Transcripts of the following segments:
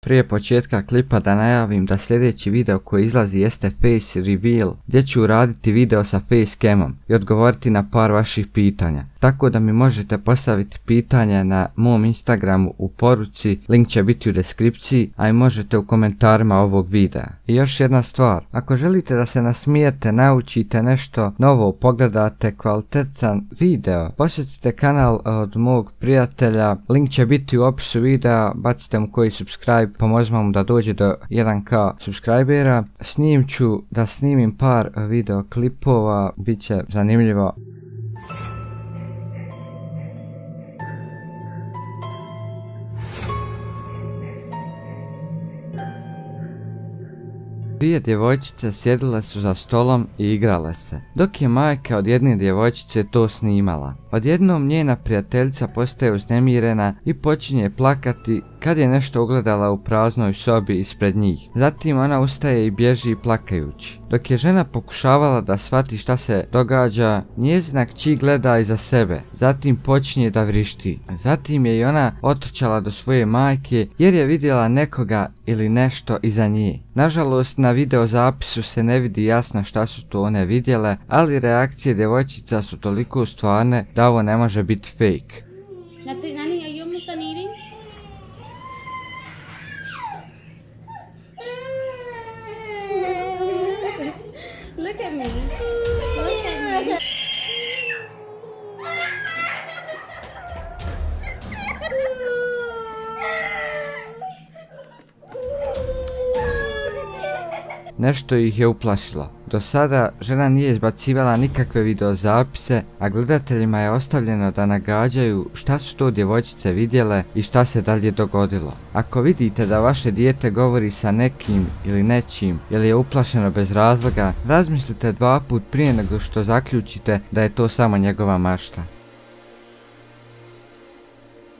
Prije početka klipa da najavim da sljedeći video koji izlazi jeste Face Reveal, gdje ću uraditi video sa facecamom i odgovoriti na par vaših pitanja. Tako da mi možete postaviti pitanja na mom Instagramu u poruci, link će biti u deskripciji, a i možete u komentarima ovog videa. I još jedna stvar, ako želite da se nasmijete, naučite nešto novo, pogledate kvalitetan video, posjetite kanal od mog prijatelja, link će biti u opisu videa, bacite mu koji subscribe, pomozimo mu da dođe do 1k subscribera. Snimim par video klipova, bit će zanimljivo. Dvije djevojčice sjedile su za stolom i igrale se, dok je majka od jedne djevojčice to snimala. Odjednom njena prijateljica postaje uznemirena i počinje plakati kad je nešto ugledala u praznoj sobi ispred njih. Zatim ona ustaje i bježi plakajući. Dok je žena pokušavala da shvati šta se događa, njezina kći gleda iza sebe, zatim počinje da vrišti. Zatim je i ona otrčala do svoje majke jer je vidjela nekoga ili nešto iza nje. Nažalost, na video zapisu se ne vidi jasno šta su to one vidjele, ali reakcije djevojčica su toliko stvarne da ovo ne može biti fake. Nani, are you almost done eating? Look at me. Look at me. Nešto ih je uplašilo. Do sada žena nije izbacivala nikakve videozapise, a gledateljima je ostavljeno da nagađaju šta su to djevojčice vidjele i šta se dalje dogodilo. Ako vidite da vaše dijete govori sa nekim ili nečim ili je uplašeno bez razloga, razmislite 2 puta prije nego što zaključite da je to samo njegova mašta.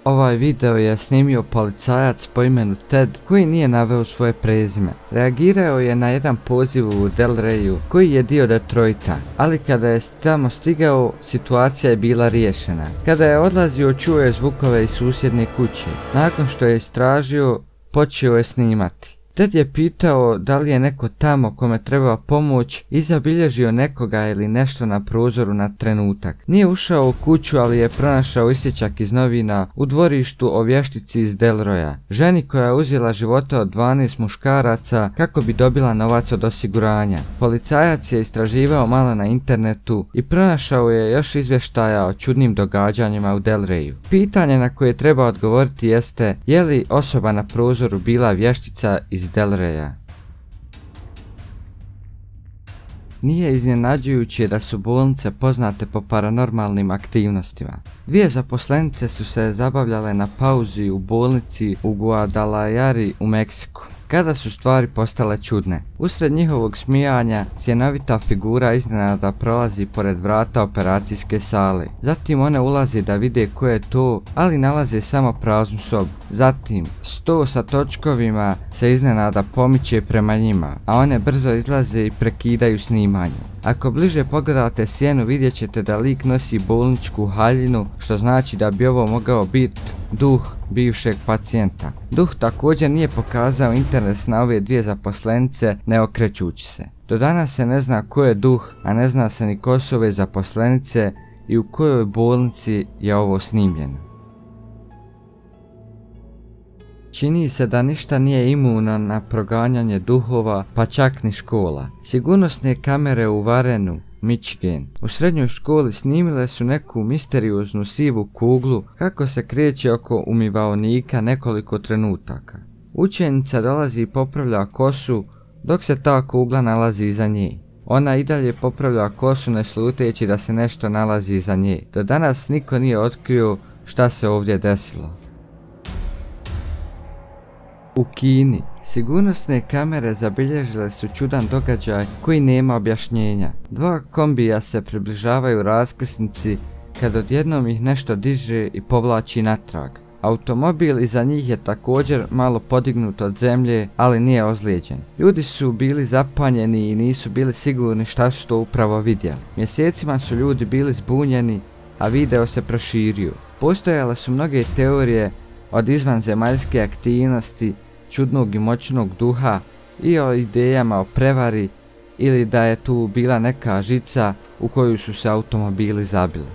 Ovaj video je snimio policajac po imenu Ted koji nije naveo svoje prezime. Reagirao je na jedan poziv u Delrayu koji je dio Detroita, ali kada je tamo stigao situacija je bila riješena. Kada je odlazio čuo je zvukove iz susjedne kuće. Nakon što je istražio, počeo je snimati. Ted je pitao da li je neko tamo kome treba pomoć i zabilježio nekoga ili nešto na prozoru na trenutak. Nije ušao u kuću, ali je pronašao isječak iz novina u dvorištu o vještici iz Delroya, ženi koja je uzela života od 12 muškaraca kako bi dobila novac od osiguranja. Policajac je istraživao malo na internetu i pronašao je još izvještaja o čudnim događanjima u Delrayu. Pitanje na koje treba odgovoriti jeste je li osoba na prozoru bila vještica iz Delraya. Nije iznenađujuće da su bolnice poznate po paranormalnim aktivnostima. Dvije zaposlenice su se zabavljale na pauzi u bolnici u Guadalajari u Meksiku, kada su stvari postale čudne. Usred njihovog smijanja sjenovita figura iznenada prolazi pored vrata operacijske sale. Zatim one ulaze da vide ko je to, ali nalaze samo praznu sobu. Zatim sto sa točkovima se iznenada pomiče prema njima, a one brzo izlaze i prekidaju snimanje. Ako bliže pogledate sjenu vidjet ćete da lik nosi bolničku haljinu, što znači da bi ovo mogao biti duh bivšeg pacijenta. Duh također nije pokazao interes na ove dvije zaposlenice ne okrećući se. Do danas se ne zna ko je duh, a ne zna se ni ko su ove zaposlenice i u kojoj bolnici je ovo snimljeno. Čini se da ništa nije imuno na proganjanje duhova, pa čak ni škola. Sigurnosne kamere u Warrenu, Michigan, u srednjoj školi snimile su neku misterioznu sivu kuglu kako se kreće oko umivaonika nekoliko trenutaka. Učenica dolazi i popravlja kosu dok se ta kugla nalazi iza nje. Ona i dalje popravlja kosu ne sluteći da se nešto nalazi iza nje. Do danas niko nije otkrio šta se ovdje desilo. U Kini sigurnosne kamere zabilježile su čudan događaj koji nema objašnjenja. 2 kombija se približavaju raskrsnici kad odjednom ih nešto diže i povlači natrag. Automobil iza njih je također malo podignut od zemlje, ali nije ozlijeđen. Ljudi su bili zapanjeni i nisu bili sigurni šta su to upravo vidjeli. Mjesecima su ljudi bili zbunjeni, a video se proširio. Postojale su mnoge teorije od izvanzemaljske aktivnosti čudnog i moćnog duha i o idejama o prevari ili da je tu bila neka žica u koju su se automobili zabili.